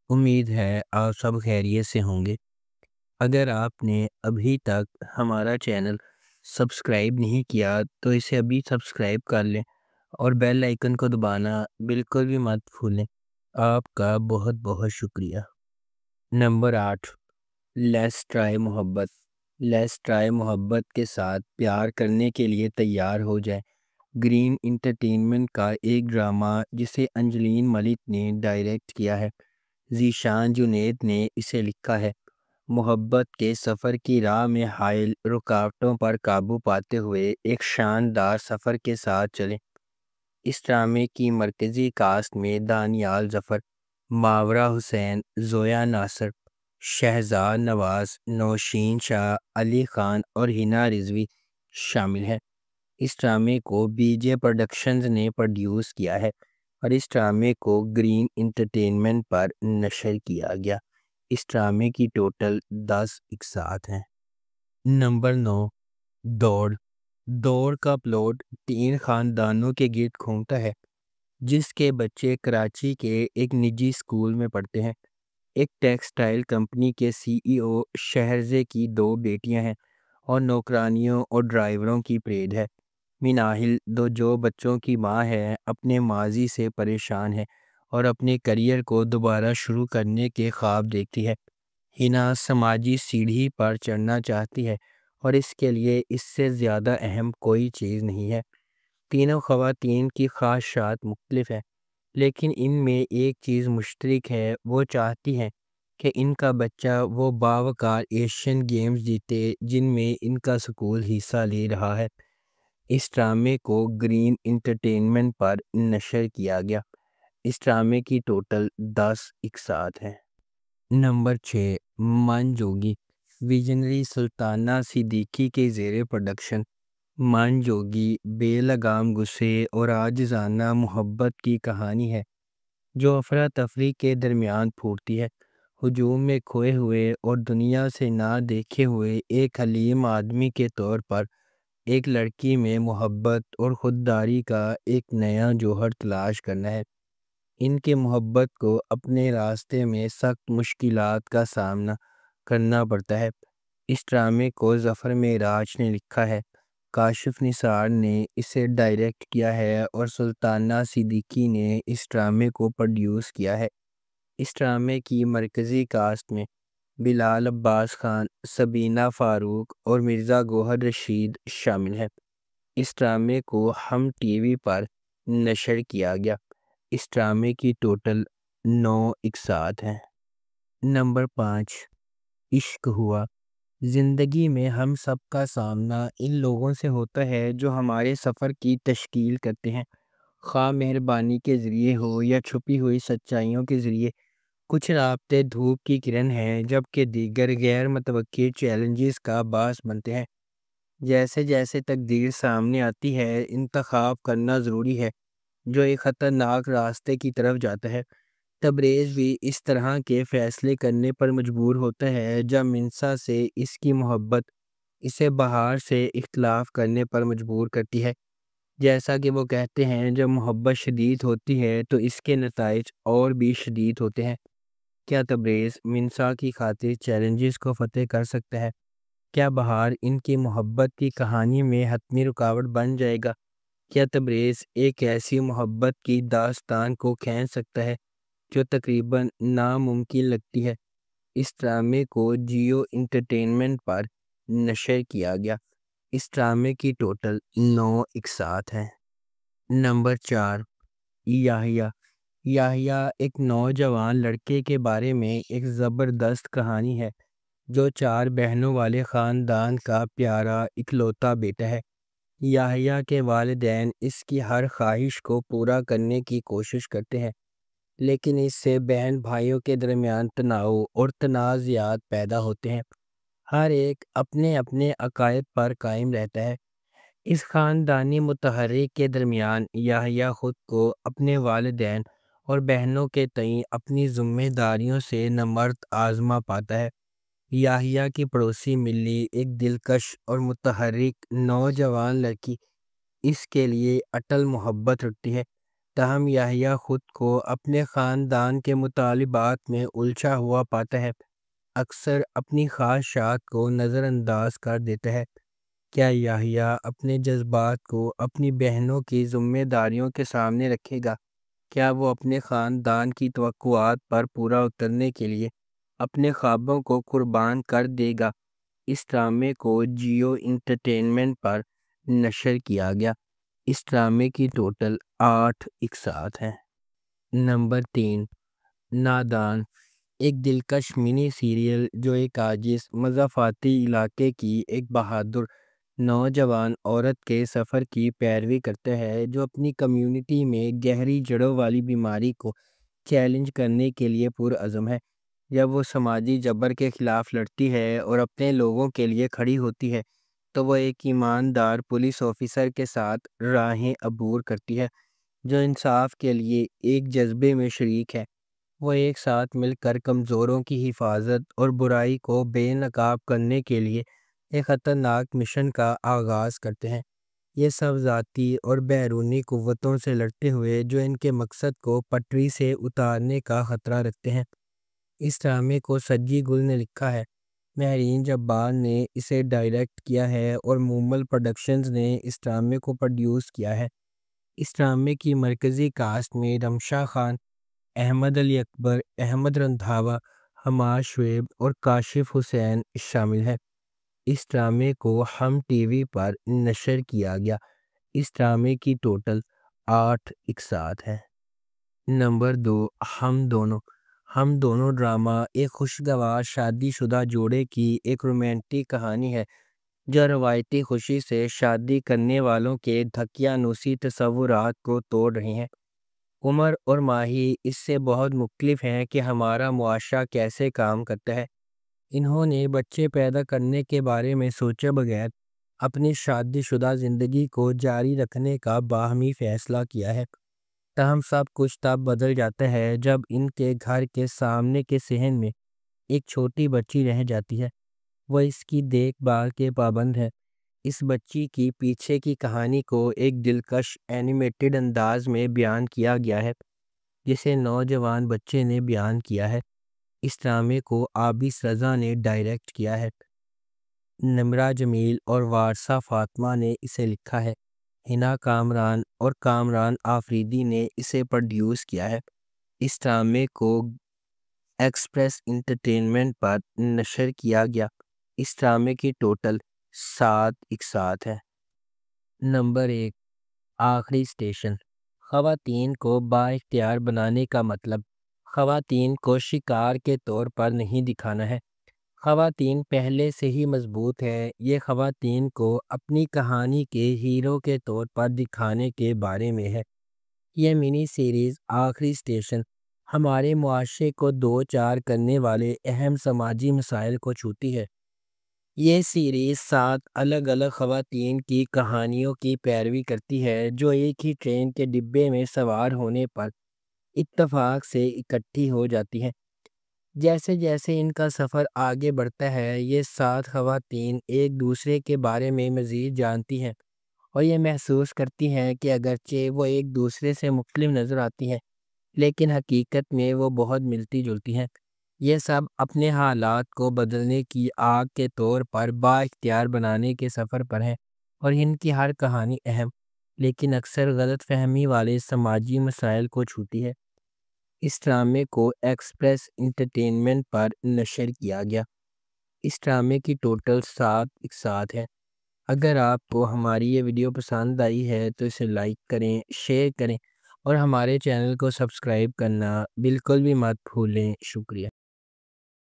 امید ہے آپ سب خیریت سے ہوں گے۔ اگر آپ نے ابھی تک ہمارا چینل سبسکرائب نہیں کیا تو اسے ابھی سبسکرائب کر لیں اور بیل آئیکن کو دبانا بالکل بھی مت بھولیں۔ آپ کا بہت بہت شکریہ۔ نمبر 8، لیٹس ٹرائی محبت۔ لیٹس ٹرائی محبت کے ساتھ پیار کرنے کے لیے تیار ہو جائیں۔ گرین انٹرٹینمنٹ کا ایک ڈرامہ جسے انجلین ملک نے ڈائریکٹ کیا ہے، ذیشان جنید نے اسے لکھا ہے۔ محبت کے سفر کی راہ میں حائل رکاوٹوں پر قابو پاتے ہوئے ایک شاندار سفر کے ساتھ چلیں۔ اس ڈرامے کی مرکزی کاسٹ میں دانیال ظفر، ماورا حسین، زویا ناصر، شہزاد نواز، نوشین شاہ، علی خان اور ہنا رضوی شامل ہیں۔ اس ڈرامے کو بی جے پروڈکشنز نے پروڈیوس کیا ہے اور اس ڈرامے کو گرین انٹرٹینمنٹ پر نشر کیا گیا۔ اس ڈرامے کی ٹوٹل 10 اقساط ہیں۔ نمبر 9، دوڑ۔ دوڑ کا پلاٹ 3 خاندانوں کے گرد گھومتا ہے جس کے بچے کراچی کے ایک نجی اسکول میں پڑھتے ہیں۔ ایک ٹیکسٹائل کمپنی کے سی ای او شہرزے کی 2 بیٹیاں ہیں اور نوکرانیوں اور ڈرائیوروں کی پریڈ ہے۔ مناہل جو بچوں کی ماں ہے، اپنے ماضی سے پریشان ہے اور اپنے کریئر کو دوبارہ شروع کرنے کے خواب دیکھتی ہے۔ ہنا سماجی سیڑھی پر چڑھنا چاہتی ہے اور اس کے لیے اس سے زیادہ اہم کوئی چیز نہیں ہے۔ تینوں خواتین کی خواہشات مختلف ہیں لیکن ان میں ایک چیز مشترک ہے، وہ چاہتی ہیں کہ ان کا بچہ وہ باوقار ایشین گیمز جیتے جن میں ان کا اسکول حصہ لے رہا ہے۔ اس ڈرامے کو گرین انٹرٹینمنٹ پر نشر کیا گیا۔ اس ڈرامے کی ٹوٹل 10 اقساط ہیں۔ نمبر 6، من جوگی۔ ویژنری سلطانہ صدیقی کے زیر پروڈکشن من جوگی بے لگام غصے اور عاجزانہ محبت کی کہانی ہے جو افراتفری کے درمیان پھوٹتی ہے۔ ہجوم میں کھوئے ہوئے اور دنیا سے نہ دیکھے ہوئے ایک حلیم آدمی کے طور پر ایک لڑکی میں محبت اور خودداری کا ایک نیا جوہر تلاش کرنا ہے۔ ان کے محبت کو اپنے راستے میں سخت مشکلات کا سامنا کرنا پڑتا ہے۔ اس ڈرامے کو ظفر معراج نے لکھا ہے، کاشف نثار نے اسے ڈائریکٹ کیا ہے اور سلطانہ صدیقی نے اس ڈرامے کو پروڈیوس کیا ہے۔ اس ڈرامے کی مرکزی کاسٹ میں بلال عباس خان، سبینہ فاروق اور مرزا گوہر رشید شامل ہیں۔ اس ڈرامے کو ہم ٹی وی پر نشر کیا گیا۔ اس ڈرامے کی ٹوٹل 9 اقساط ہیں۔ نمبر 5، عشق ہوا۔ زندگی میں ہم سب کا سامنا ان لوگوں سے ہوتا ہے جو ہمارے سفر کی تشکیل کرتے ہیں، خواہ مہربانی کے ذریعے ہو یا چھپی ہوئی سچائیوں کے ذریعے۔ کچھ رابطے دھوپ کی کرن ہیں جبکہ دیگر غیر متوقع چیلنجز کا باعث بنتے ہیں۔ جیسے جیسے تقدیر سامنے آتی ہے، انتخاب کرنا ضروری ہے جو ایک خطرناک راستے کی طرف جاتا ہے۔ تبریز بھی اس طرح کے فیصلے کرنے پر مجبور ہوتا ہے جب منصا سے اس کی محبت اسے بہار سے اختلاف کرنے پر مجبور کرتی ہے۔ جیسا کہ وہ کہتے ہیں، جب محبت شدید ہوتی ہے تو اس کے نتائج اور بھی شدید ہوتے ہیں۔ کیا تبریز منصا کی خاطر چیلنجز کو فتح کر سکتا ہے؟ کیا بہار ان کی محبت کی کہانی میں حتمی رکاوٹ بن جائے گا؟ کیا تبریز ایک ایسی محبت کی داستان کو کھینچ سکتا ہے جو تقریباً ناممکن لگتی ہے؟ اس ڈرامے کو جیو انٹرٹینمنٹ پر نشر کیا گیا۔ اس ڈرامے کی ٹوٹل 9 اقساط ہیں۔ نمبر 4، یحییٰ۔ یحییٰ ایک نوجوان لڑکے کے بارے میں ایک زبردست کہانی ہے جو 4 بہنوں والے خاندان کا پیارا اکلوتا بیٹا ہے۔ یحییٰ کے والدین اس کی ہر خواہش کو پورا کرنے کی کوشش کرتے ہیں لیکن اس سے بہن بھائیوں کے درمیان تناؤ اور تنازعات پیدا ہوتے ہیں۔ ہر ایک اپنے اپنے عقائد پر قائم رہتا ہے۔ اس خاندانی متحرک کے درمیان یحییٰ خود کو اپنے والدین اور بہنوں کے تئیں اپنی ذمہ داریوں سے نمرد آزما پاتا ہے۔ یحییٰ کی پڑوسی ملی ایک دلکش اور متحرک نوجوان لڑکی اس کے لیے اٹل محبت رکھتی ہے تاہم یحییٰ خود کو اپنے خاندان کے مطالبات میں الجھا ہوا پاتا ہے، اکثر اپنی خواہشات کو نظر انداز کر دیتا ہے۔ کیا یحییٰ اپنے جذبات کو اپنی بہنوں کی ذمہ داریوں کے سامنے رکھے گا؟ کیا وہ اپنے خاندان کی توقعات پر پورا اترنے کے لیے اپنے خوابوں کو قربان کر دے گا؟ اس ڈرامے کو جیو انٹرٹینمنٹ پر نشر کیا گیا۔ اس ڈرامے کی ٹوٹل 8 اقساط ہیں۔ نمبر 3، نادان، ایک دلکش منی سیریل جو ایک عاجز مضافاتی علاقے کی ایک بہادر نوجوان عورت کے سفر کی پیروی کرتا ہے جو اپنی کمیونٹی میں گہری جڑوں والی بیماری کو چیلنج کرنے کے لیے پرعزم ہے۔ جب وہ سماجی جبر کے خلاف لڑتی ہے اور اپنے لوگوں کے لیے کھڑی ہوتی ہے تو وہ ایک ایماندار پولیس آفیسر کے ساتھ راہیں عبور کرتی ہے جو انصاف کے لیے ایک جذبے میں شریک ہے۔ وہ ایک ساتھ مل کر کمزوروں کی حفاظت اور برائی کو بے نقاب کرنے کے لیے ایک خطرناک مشن کا آغاز کرتے ہیں۔ یہ سب ذاتی اور بیرونی قوتوں سے لڑتے ہوئے جو ان کے مقصد کو پٹری سے اتارنے کا خطرہ رکھتے ہیں۔ اس ڈرامے کو سجی گل نے لکھا ہے، مہرین جبار نے اسے ڈائریکٹ کیا ہے اور مومل پروڈکشنز نے اس ڈرامے کو پروڈیوس کیا ہے۔ اس ڈرامے کی مرکزی کاسٹ میں رمشا خان، احمد علی اکبر، احمد رندھاوا، حماد شعیب اور کاشف حسین شامل ہیں۔ اس ڈرامے کو ہم ٹی وی پر نشر کیا گیا۔ اس ڈرامے کی ٹوٹل 8 اقساط ہیں۔ نمبر 2، ہم دونوں ڈرامہ ایک خوشگوار شادی شدہ جوڑے کی ایک رومانٹک کہانی ہے جو روایتی خوشی سے شادی کرنے والوں کے دھکیانوسی تصورات کو توڑ رہے ہیں۔ عمر اور ماہی اس سے بہت مختلف ہیں کہ ہمارا معاشرہ کیسے کام کرتا ہے۔ انہوں نے بچے پیدا کرنے کے بارے میں سوچے بغیر اپنی شادی شدہ زندگی کو جاری رکھنے کا باہمی فیصلہ کیا ہے۔ تاہم سب کچھ تب بدل جاتا ہے جب ان کے گھر کے سامنے کے صحن میں ایک چھوٹی بچی رہ جاتی ہے۔ وہ اس کی دیکھ بھال کے پابند ہے۔ اس بچی کی پیچھے کی کہانی کو ایک دلکش اینیمیٹڈ انداز میں بیان کیا گیا ہے جسے نوجوان بچے نے بیان کیا ہے۔ اس ڈرامے کو عابس رضا نے ڈائریکٹ کیا ہے۔ نمرہ جمیل اور وارثہ فاطمہ نے اسے لکھا ہے۔ ہنا کامران اور کامران آفریدی نے اسے پروڈیوس کیا ہے۔ اس ڈرامے کو ایکسپریس انٹرٹینمنٹ پر نشر کیا گیا۔ اس ڈرامے کی ٹوٹل 7 اقساط ہیں۔ نمبر 1، آخری اسٹیشن، خواتین کو بااختیار بنانے کا مطلب خواتین کو شکار کے طور پر نہیں دکھانا ہے۔ خواتین پہلے سے ہی مضبوط ہیں۔ یہ خواتین کو اپنی کہانی کے ہیرو کے طور پر دکھانے کے بارے میں ہے۔ یہ منی سیریز آخری اسٹیشن ہمارے معاشرے کو دو چار کرنے والے اہم سماجی مسائل کو چھوتی ہے۔ یہ سیریز 7 الگ الگ خواتین کی کہانیوں کی پیروی کرتی ہے جو ایک ہی ٹرین کے ڈبے میں سوار ہونے پر اتفاق سے اکٹھی ہو جاتی ہیں۔ جیسے جیسے ان کا سفر آگے بڑھتا ہے، یہ 7 خواتین ایک دوسرے کے بارے میں مزید جانتی ہیں اور یہ محسوس کرتی ہیں کہ اگرچہ وہ ایک دوسرے سے مختلف نظر آتی ہیں لیکن حقیقت میں وہ بہت ملتی جلتی ہیں۔ یہ سب اپنے حالات کو بدلنے کی آگ کے طور پر بااختیار بنانے کے سفر پر ہیں اور ان کی ہر کہانی اہم لیکن اکثر غلط فہمی والے سماجی مسائل کو چھوتی ہے۔ اس ڈرامے کو ایکسپریس انٹرٹینمنٹ پر نشر کیا گیا۔ اس ڈرامے کی ٹوٹل 7 اقساط ہیں۔ اگر آپ کو ہماری یہ ویڈیو پسند آئی ہے تو اسے لائک کریں، شیئر کریں اور ہمارے چینل کو سبسکرائب کرنا بالکل بھی مت بھولیں۔ شکریہ۔